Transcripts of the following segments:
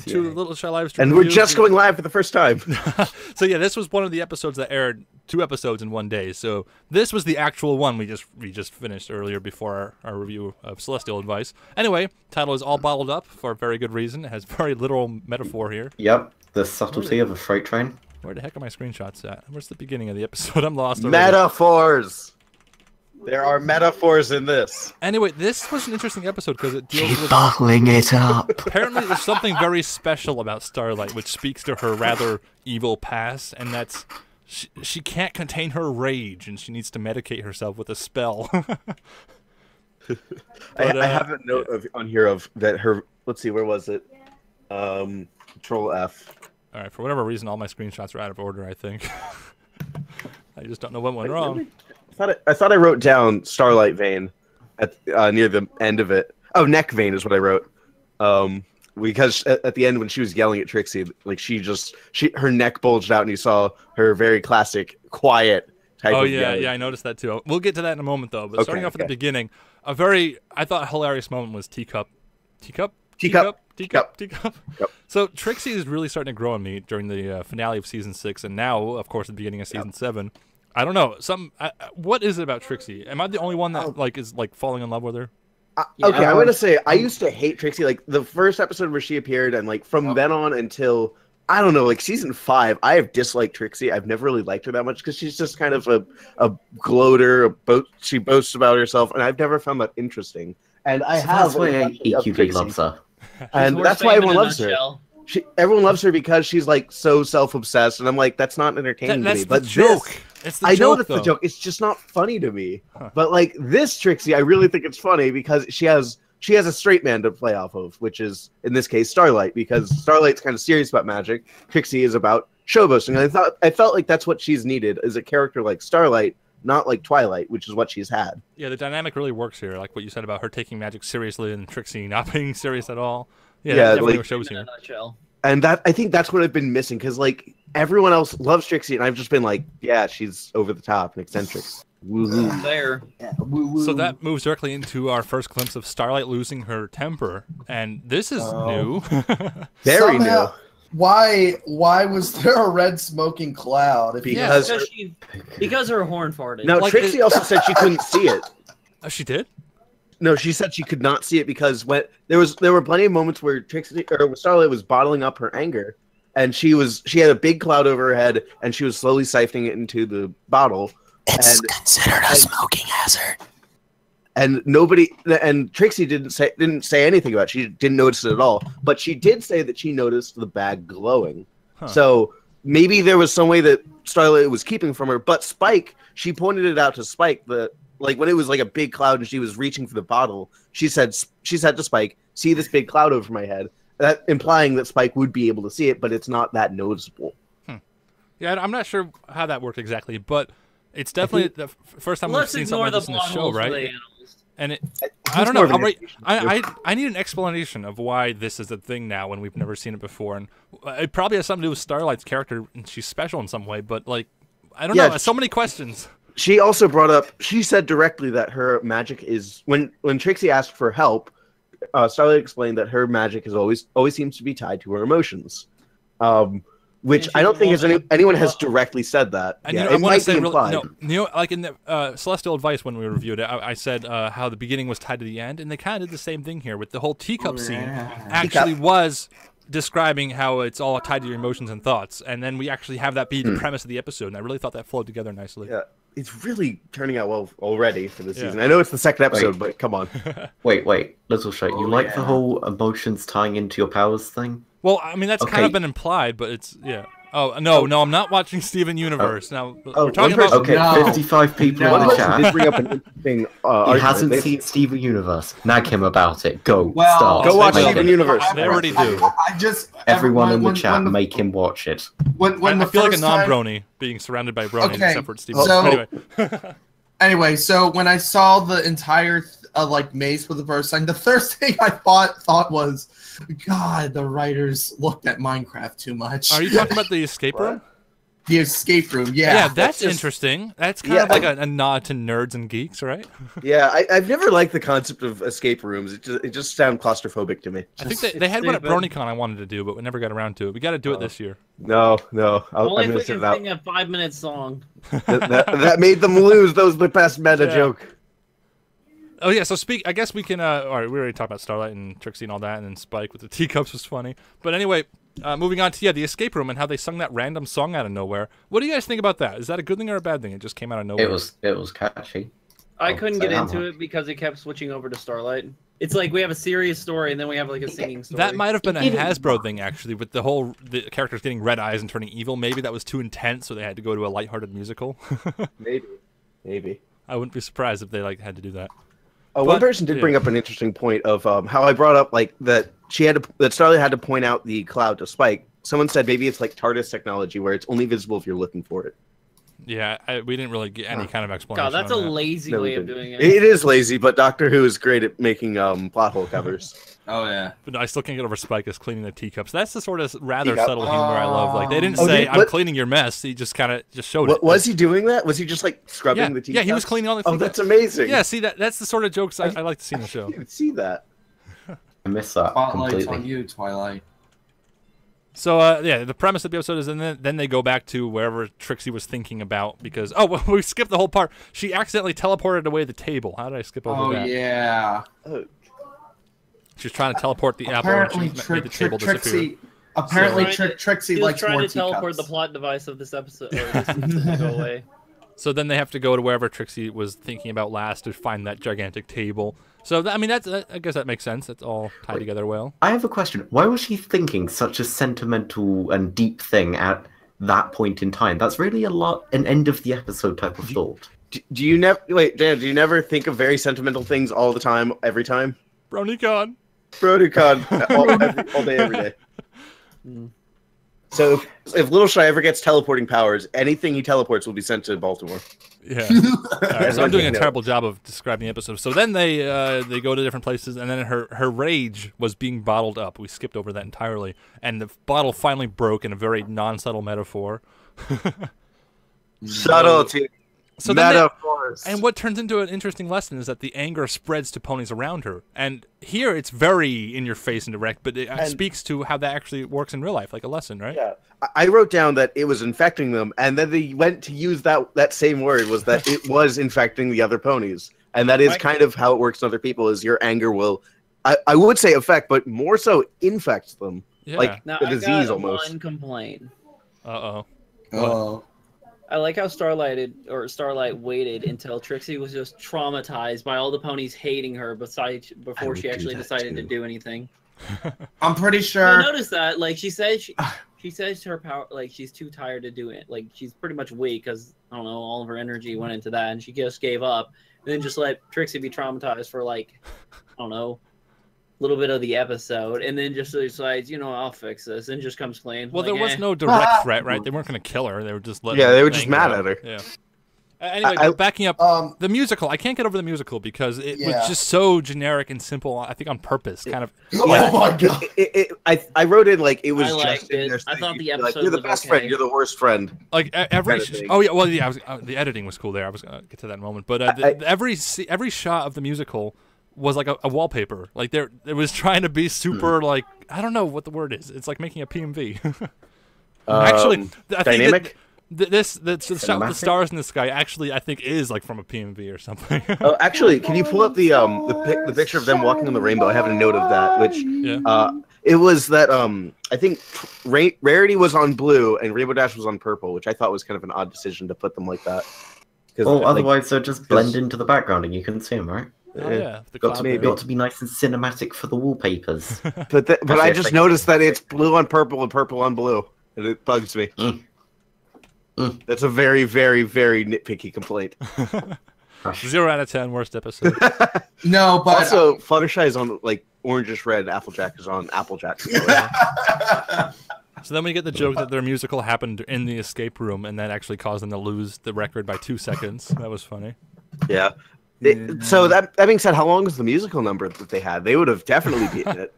to Little Shy Live Stream And Reviews. we're just going live for the first time. So yeah, this was one of the episodes that aired 2 episodes in one day. So this was the actual one we just finished earlier before our review of Celestial Advice. Anyway, title is all bottled up for a very good reason. It has very literal metaphor here. Yep, the subtlety of a freight train. Where the heck are my screenshots at? Where's the beginning of the episode? I'm lost already. Metaphors. There are metaphors in this. Anyway, this was an interesting episode because it deals with... bottling it up. Apparently, there's something very special about Starlight, which speaks to her rather evil past, and that's she can't contain her rage, and she needs to medicate herself with a spell. I have a note on here of that her. Let's see, where was it? Control F. All right, for whatever reason, all my screenshots are out of order. I think. I just don't know what went wrong. I thought I wrote down Starlight Vein at near the end of it. Oh, neck vein is what I wrote. Because at the end when she was yelling at Trixie, like her neck bulged out and you saw her very classic quiet type of yelling. Yeah, I noticed that too. We'll get to that in a moment though. But starting off at the beginning, I thought a hilarious moment was Teacup. So Trixie is really starting to grow on me during the finale of season 6, and now, of course, at the beginning of season 7. I don't know. What is it about Trixie? Am I the only one that is falling in love with her? Okay, I'm gonna say I used to hate Trixie. Like the first episode where she appeared, and like from then on until I don't know, like season 5, I have disliked Trixie. I've never really liked her that much because she's just kind of a gloater. She boasts about herself, and I've never found that interesting. And That's why EQB loves her, and that's why everyone loves her. Everyone loves her because she's like so self-obsessed, and I'm like, that's not entertaining to me. But joke. I know that's the joke. It's just not funny to me. But like this Trixie, I really think it's funny because she has a straight man to play off of, which is in this case Starlight, because Starlight's kind of serious about magic. Trixie is about showboasting. And I felt like that's what she's needed, is a character like Starlight, not like Twilight, which is what she's had. Yeah, the dynamic really works here, like what you said about her taking magic seriously and Trixie not being serious at all. Yeah, that definitely shows here. And I think that's what I've been missing, because like everyone else loves Trixie, and I've just been like, yeah, she's over the top and eccentric. Woo-hoo. There. Yeah, woo-woo. So that moves directly into our first glimpse of Starlight losing her temper, and this is new. Very new. Why was there a red smoking cloud? Because her horn farted. No, Trixie also said she couldn't see it. Oh, she did? No, she said she could not see it because when there were plenty of moments where Starlight was bottling up her anger, and she had a big cloud over her head, and she was slowly siphoning it into the bottle. It's considered a smoking hazard. And Trixie didn't say anything about it. She didn't notice it at all. But she did say that she noticed the bag glowing. Huh. So maybe there was some way that Starlight was keeping from her. But Spike, she pointed it out to Spike that. Like when it was like a big cloud and she was reaching for the bottle, she said to Spike, "See this big cloud over my head," that implying that Spike would be able to see it, but it's not that noticeable. Yeah, I'm not sure how that worked exactly, but it's definitely the first time we've seen something like this in the show, right? And I don't know. I need an explanation of why this is a thing now when we've never seen it before, and it probably has something to do with Starlight's character, and she's special in some way. But like, I don't know. So many questions. She also brought up, she said directly that her magic is, when Trixie asked for help, Starlight explained that her magic is always seems to be tied to her emotions. Which I don't think anyone has directly said that. And yeah, I want to say, implied. like in the Celestial Advice when we reviewed it, I said how the beginning was tied to the end, and they kind of did the same thing here with the whole teacup scene. Actually was describing how it's all tied to your emotions and thoughts, and then we actually have that be the premise of the episode, and I really thought that flowed together nicely. Yeah. It's really turning out well already for this season. I know it's the second episode, but come on. Wait, Little Shy, you like the whole emotions tying into your powers thing? Well, I mean, that's kind of been implied, but it's, Oh, no, I'm not watching Steven Universe. Now, we're talking about... Okay, 55 people in the chat. Did bring up an interesting he hasn't seen Steven Universe. Nag him about it. Go, start. Go watch Steven Universe. They already do. Everyone in the chat, make him watch it. I feel like a non-brony being surrounded by bronies except for Steven. Anyway, so when I saw the entire maze for the first time, the first thing I thought was, God, the writers looked at Minecraft too much. Are you talking about the escape room? The escape room, yeah. Yeah, that's interesting. That's kind of like a nod to nerds and geeks, right? Yeah, I've never liked the concept of escape rooms. It just sounds claustrophobic to me. I think they had one at BronyCon I wanted to do, but we never got around to it. We got to do it this year. No. Only if we can sing a 5-minute song. that made them lose. That was the best meta joke. Oh yeah, so I guess we can. All right, we already talked about Starlight and Trixie and all that, and then Spike with the teacups was funny. But anyway, moving on to the escape room and how they sung that random song out of nowhere. What do you guys think about that? Is that a good thing or a bad thing? It just came out of nowhere. It was catchy. I couldn't get into it because it kept switching over to Starlight. It's like we have a serious story and then we have like a singing story. That might have been a Hasbro thing actually, with the characters getting red eyes and turning evil. Maybe that was too intense, so they had to go to a lighthearted musical. Maybe. I wouldn't be surprised if they had to do that. One person did bring up an interesting point of how I brought up that Starlight had to point out the cloud to Spike. Someone said maybe it's like TARDIS technology where it's only visible if you're looking for it. Yeah, we didn't really get any kind of explanation. God, that's a lazy way of doing it. It is lazy, but Doctor Who is great at making plot hole covers. Oh yeah. But I still can't get over Spike as cleaning the teacups. That's the sort of rather subtle humor I love. Like they didn't say I'm cleaning your mess. He just kind of showed it. Was he doing that? Was he just like scrubbing the teacups? Yeah, he was cleaning all the teacups. Oh, that's amazing. Yeah, see that's the sort of jokes I like to see in the show. I didn't see that. I miss that Spotlight's completely. on you, Twilight. So the premise of the episode is, and then they go back to wherever Trixie was thinking about because we skipped the whole part. She accidentally teleported away the table. How did I skip over that? Oh yeah. She was trying to teleport the apple and she made the table disappear. Trixie likes more trying to teleport the plot device of this episode to go away. So then they have to go to wherever Trixie was thinking about last to find that gigantic table. So I guess that makes sense. It's all tied together well. I have a question. Why was she thinking such a sentimental and deep thing at that point in time? That's really an end of the episode type of thought. Do you never Dan? Do you never think of very sentimental things all the time, every time? BronyCon. all day, every day. So if Little Shy ever gets teleporting powers, anything he teleports will be sent to Baltimore. Yeah. All right, so I'm doing a terrible job of describing the episode. So then they go to different places, and then her rage was being bottled up. We skipped over that entirely, and the bottle finally broke in a very non-subtle metaphor. Subtlety. So metaphors. And what turns into an interesting lesson is that the anger spreads to ponies around her. And here it's very in your face and direct, but it speaks to how that actually works in real life, like a lesson, right? Yeah. I wrote down that it was infecting them, and then they went to use that same word, was that it was infecting the other ponies. And that is kind of how it works in other people, is your anger will, I would say affect, but more so infects them. Yeah. Like now, a disease almost. One complaint. Uh-oh. Oh. I like how Starlight waited until Trixie was just traumatized by all the ponies hating her before she actually decided to do anything. I'm pretty sure. I noticed that. Like she says her power, like she's too tired to do it. Like she's pretty much weak because I don't know, all of her energy went into that, and she just gave up. And then just let Trixie be traumatized for like, I don't know, a little bit of the episode, and then just decides, I'll fix this, and just comes clean. Well, there was no direct threat, right? They weren't going to kill her. They were just letting. Yeah, they were just mad at her. Yeah. Anyway, backing up, the musical. I can't get over the musical because it was just so generic and simple. I think on purpose, kind of. Oh my god! I wrote in like it was just. I thought the episode you're the best friend. You're the worst friend. Like every. The editing was cool there. I was gonna get to that in a moment, but every shot of the musical was like a wallpaper. Like it was trying to be super like I don't know what the word is. It's like making a PMV. Actually, I dynamic. Think the shot with the stars in the sky actually I think is like from a PMV or something. Oh, actually, can you pull up the picture of them walking on the rainbow? I have a note of that, which it was that I think Rarity was on blue and Rainbow Dash was on purple, which I thought was kind of an odd decision to put them like that. Well, otherwise they'll just blend into the background and you can see them, right? Oh, yeah, got to be nice and cinematic for the wallpapers. but I just noticed that it's blue on purple and purple on blue, and it bugs me. That's a very, very, very nitpicky complaint. 0 out of 10, worst episode. No, but also Fluttershy is on like orangish red. Applejack is on Applejack. So then we get the joke that their musical happened in the escape room, and that actually caused them to lose the record by 2 seconds. That was funny. Yeah. So that being said, how long was the musical number that they had? They would have definitely beaten it.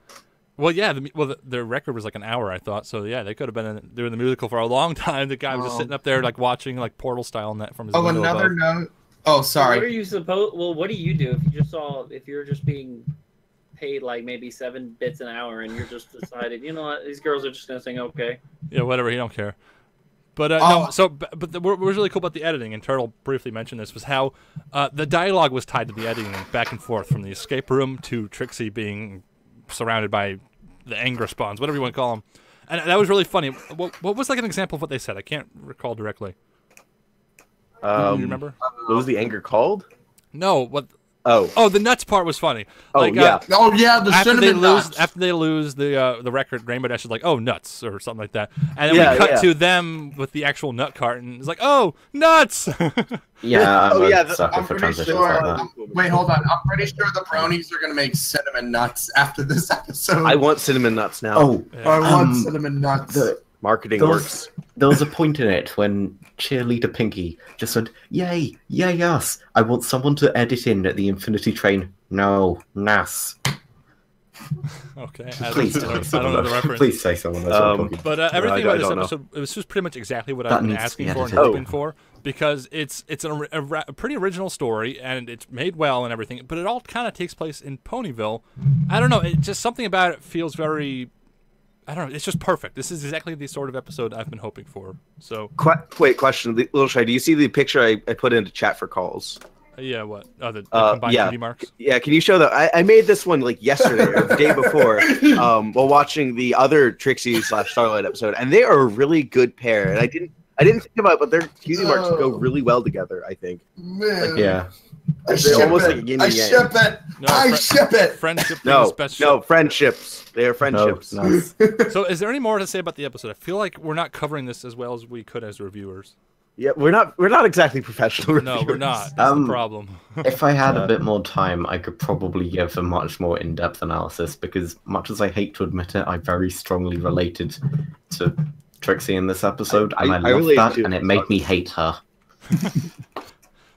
Well, yeah. Their record was like an hour, I thought. So yeah, they could have been doing the musical for a long time. The guy was just sitting up there like watching like Portal style and that from his window another above. note. Oh, sorry. What are you supposed? Well, what do you do if you're just being paid like maybe 7 bits an hour and you're just decided, you know what, these girls are just gonna sing okay. Yeah, whatever. He don't care. But no. So, but what was really cool about the editing, and Turtle briefly mentioned this, was how the dialogue was tied to the editing back and forth from the escape room to Trixie being surrounded by the anger spawns, whatever you want to call them, and that was really funny. What was like an example of what they said? I can't recall directly. Do you remember? What was the anger called? No, what? Oh, the nuts part was funny. Oh, like, yeah. The cinnamon nuts. After they lose the record, Rainbow Dash is like, oh, nuts, or something like that. And then we cut to them with the actual nut carton. It's like, oh, nuts! Yeah, I'm pretty sure. Wait, hold on. I'm pretty sure the bronies are going to make cinnamon nuts after this episode. I want cinnamon nuts now. Oh, I want cinnamon nuts. Marketing works. There was a point in it when cheerleader Pinky just went, yay, us. I want someone to edit in at the Infinity Train. No, NAS. Okay. Please I don't know the reference. Please say someone. But everything about this episode, it was just pretty much exactly what I've been asking for and hoping for, because it's a pretty original story, and it's made well and everything, but it all kind of takes place in Ponyville. I don't know, it just something about it feels very... I don't know. It's just perfect. This is exactly the sort of episode I've been hoping for. So, wait, question, Little Shy. Do you see the picture I put into chat for calls? Yeah, what? Oh, the combined cutie marks. Yeah, can you show that? I made this one like yesterday or the day before, while watching the other Trixie / Starlight episode, and they are a really good pair. And I didn't think about it, but their cutie marks go really well together. I think. Man. Like, yeah. I ship it. No, I ship it. Friendship. No, friendships. They are friendships. No, nice. So, is there any more to say about the episode? I feel like we're not covering this as well as we could as reviewers. Yeah, we're not exactly professional reviewers. No, we're not. That's the problem. If I had a bit more time, I could probably give a much more in-depth analysis, because much as I hate to admit it, I very strongly related to Trixie in this episode, and I love that, and it made me hate her.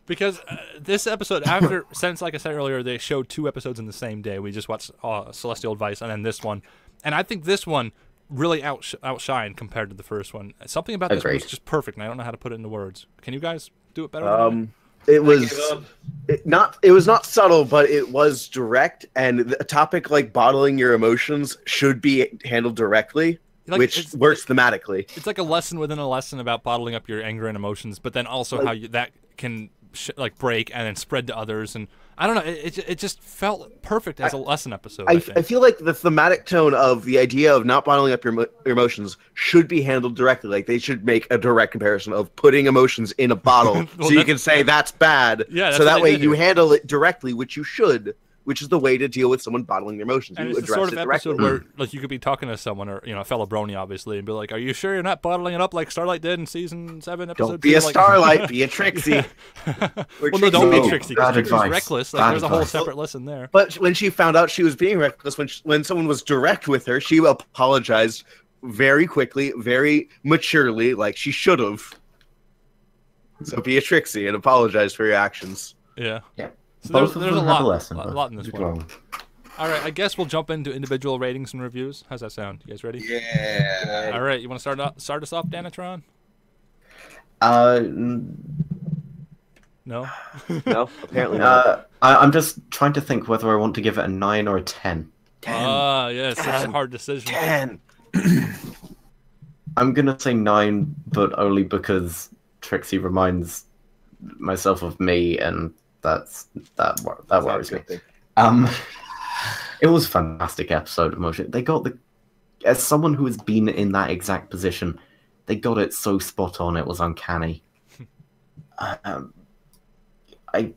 Because this episode, since like I said earlier, they showed 2 episodes in the same day. We just watched Celestial Advice and then this one. And I think this one really outshined compared to the first one. Something about this was just perfect, and I don't know how to put it into words. Can you guys do it better? It was not subtle, but it was direct, and a topic like bottling your emotions should be handled directly. Which works thematically. It's like a lesson within a lesson about bottling up your anger and emotions, but then also how that can break and then spread to others. And I don't know, it just felt perfect as a lesson episode. I feel like the thematic tone of the idea of not bottling up your emotions should be handled directly. Like, they should make a direct comparison of putting emotions in a bottle so you can say that's bad. Yeah, so that way you handle it directly, which you should. Which is the way to deal with someone bottling their emotions. And you it's the sort of episode where, like, you could be talking to someone, or a fellow brony, obviously, and be like, "Are you sure you're not bottling it up like Starlight did in season 7, episode 2?" Don't be a Starlight, be a Trixie. Well, no, don't be Trixie, because Trixie's reckless. Like, there's a whole separate lesson there. But when she found out she was being reckless, when someone was direct with her, she apologized very quickly, very maturely, like she should have. So be a Trixie and apologize for your actions. Yeah. Yeah. So there's a lot in this one. All right, I guess we'll jump into individual ratings and reviews. How's that sound? You guys ready? Yeah. All right, you want to start us off, Danatron? No? No, apparently not. I'm just trying to think whether I want to give it a 9 or a 10. 10. Yes, that's a hard decision. 10. I'm going to say 9, but only because Trixie reminds myself of me, and that worries me. It was a fantastic episode of Motion. They got as someone who has been in that exact position, they got it so spot on. It was uncanny. It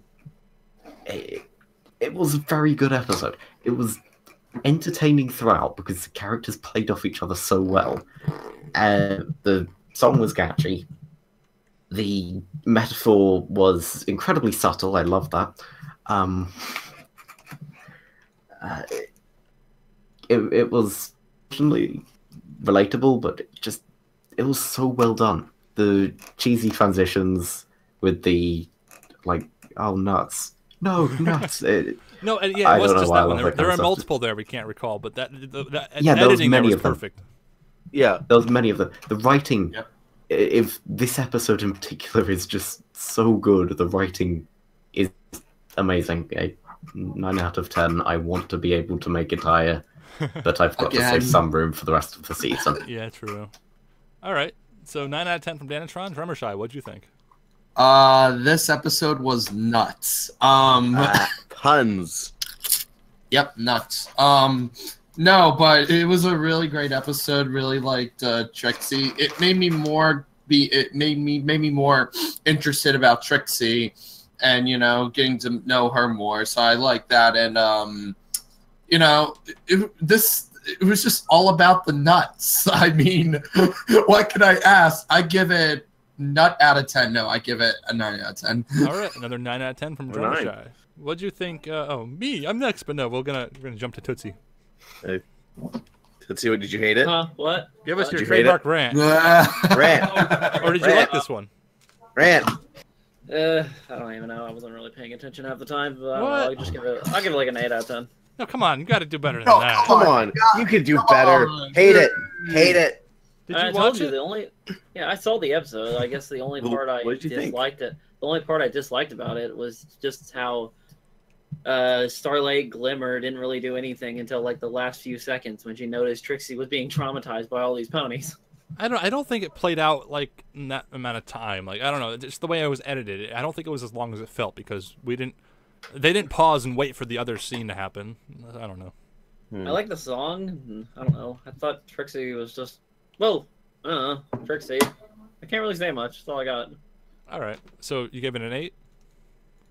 was a very good episode. It was entertaining throughout because the characters played off each other so well. The song was catchy. The metaphor was incredibly subtle. I love that. It was emotionally relatable, but it was so well done. The cheesy transitions with the, like, oh, nuts. No, nuts. No, yeah, it wasn't just that one. There are multiple there we can't recall, but that editing there was perfect. Yeah, there was many of them. The writing, if this episode in particular is just so good, the writing is amazing. 9 out of 10. I want to be able to make it higher, but I've got to save some room for the rest of the season. Yeah, true. All right, so 9 out of 10 from Danatron. Drummershy, what'd you think? This episode was nuts. Puns. Yep, nuts. No, but it was a really great episode. Really liked Trixie. It made me more made me more interested about Trixie, and getting to know her more. So I like that, and it was just all about the nuts. I mean, what can I ask? I give it nut out of 10. No, I give it a 9 out of 10. All right, another 9 out of 10 from Drummershy. What'd you think? Me, I'm next, but no, we're gonna jump to Tootsie. Hey. Tootsie, did you hate it? What? Give us your trademark rant. Rant. Or did you like this one? Rant. I don't even know. I wasn't really paying attention half the time. But I'll give it like an 8 out of 10. No, come on, you got to do better than that. Come on, you could do better. Hate it. Did you watch it? I saw the episode. I guess the only part I disliked it. The only part I disliked about it was just how Starlight Glimmer didn't really do anything until like the last few seconds when she noticed Trixie was being traumatized by all these ponies. I don't think it played out like in that amount of time. Like I don't know, just the way it was edited. I don't think it was as long as it felt because they didn't pause and wait for the other scene to happen. I don't know. I like the song. I don't know. I thought Trixie was just Trixie. I can't really say much. That's all I got. All right. So you gave it an 8?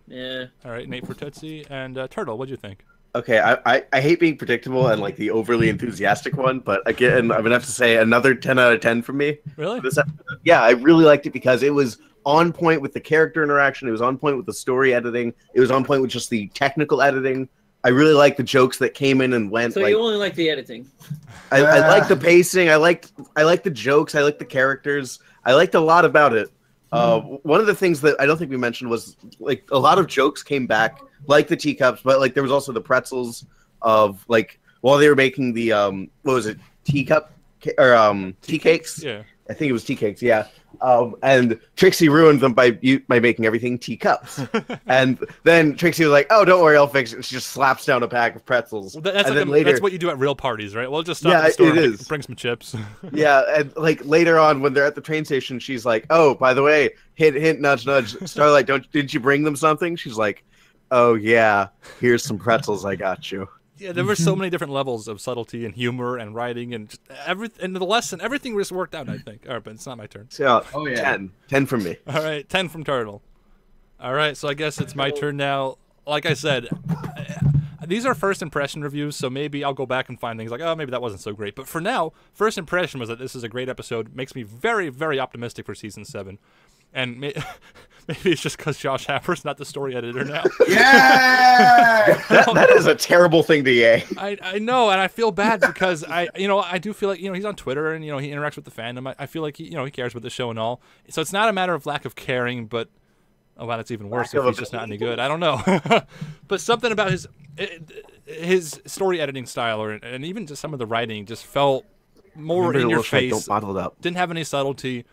Yeah. All right, an 8 for Tootsie. And Turtle, what'd you think? Okay, I hate being predictable and like the overly enthusiastic one, but again, I'm gonna have to say another 10 out of 10 from me. Really? Yeah, I really liked it because it was on point with the character interaction. It was on point with the story editing. It was on point with just the technical editing. I really liked the jokes that came in and went. So you only like the editing? I liked the pacing. I liked the jokes. I liked the characters. I liked a lot about it. One of the things that I don't think we mentioned was like a lot of jokes came back, like the teacups, but like there was also the pretzels of like while they were making the what was it, teacup or tea cakes? Yeah, I think it was tea cakes. Yeah. And Trixie ruined them by making everything teacups. And then Trixie was like, "Oh, don't worry, I'll fix it." She just slaps down a pack of pretzels. Well, that's what you do at real parties, right? We'll just stop at the store and bring some chips. Yeah, and like later on when they're at the train station, she's like, "Oh, by the way, hint, hint, nudge, nudge, Starlight, didn't you bring them something?" She's like, "Oh yeah, here's some pretzels I got you." Yeah, there were so many different levels of subtlety and humor and writing and just and the lesson. Everything was worked out, I think. All right, but it's not my turn. So, 10 from me. All right, 10 from Turtle. All right, so I guess it's my turn now. Like I said, these are first impression reviews, so maybe I'll go back and find things like, oh, maybe that wasn't so great. But for now, first impression was that this is a great episode. Makes me very, very optimistic for season 7. And maybe it's just because Josh Happer's not the story editor now. Yeah, that is a terrible thing to yay. I know, and I feel bad because I do feel like he's on Twitter and he interacts with the fandom. I feel like he cares about the show and all. So it's not a matter of lack of caring, but oh wow, that's even worse if he's just not any good. I don't know, but something about his story editing style and even just some of the writing just felt more in your face. Don't bottle it up. Didn't have any subtlety.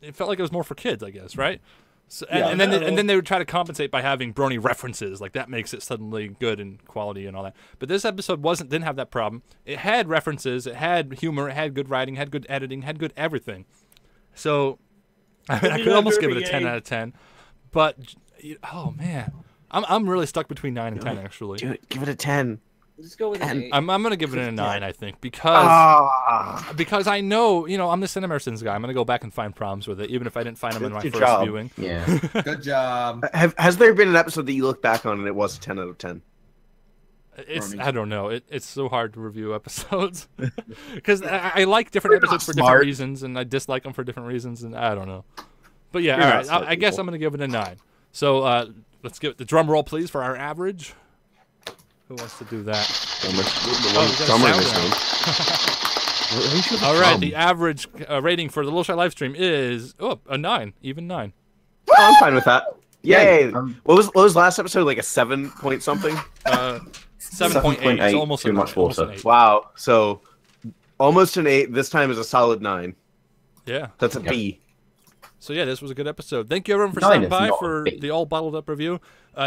It felt like it was more for kids, I guess, right? So, and then they would try to compensate by having brony references, like that makes it suddenly good and quality and all that. But this episode didn't have that problem. It had references, it had humor, it had good writing, had good editing, had good everything. So I could almost give it a 10 out of 10. But oh man, I'm really stuck between 9 and 10 actually. Dude, give it a 10. Just go with an 8. I'm gonna give it a 9, I think, because I know, I'm the CinemaSins guy. I'm gonna go back and find problems with it, even if I didn't find them in my first viewing. Yeah. Good job. Has there been an episode that you look back on and it was a 10 out of 10? I don't know. It's so hard to review episodes because I like different episodes for different reasons, and I dislike them for different reasons, and I don't know. But yeah, all right. I guess I'm gonna give it a 9. So let's get the drum roll, please, for our average. Who wants to do that? All right, the average rating for the Little Shy livestream is a 9, even 9. Oh, I'm fine with that. Yay! What was last episode? Like a 7 point something? 7.8. So almost too much water. Wow. So almost an 8. This time is a solid 9. Yeah. That's a B. So yeah, this was a good episode. Thank you everyone for stopping by for the all bottled up review.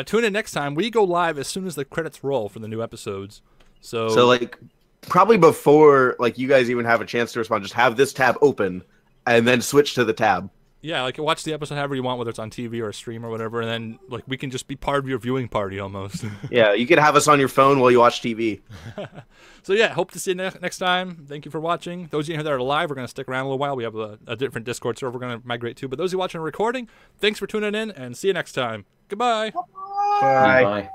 Tune in next time. We go live as soon as the credits roll for the new episodes. So like probably before like you guys even have a chance to respond, just have this tab open and then switch to the tab. Yeah, like watch the episode however you want, whether it's on TV or a stream or whatever, and then like we can just be part of your viewing party almost. Yeah, you could have us on your phone while you watch TV. So yeah, hope to see you next time. Thank you for watching. Those of you that are live, we're going to stick around a little while. We have a different Discord server we're going to migrate to. But those of you watching a recording, thanks for tuning in, and see you next time. Goodbye. Bye. Bye.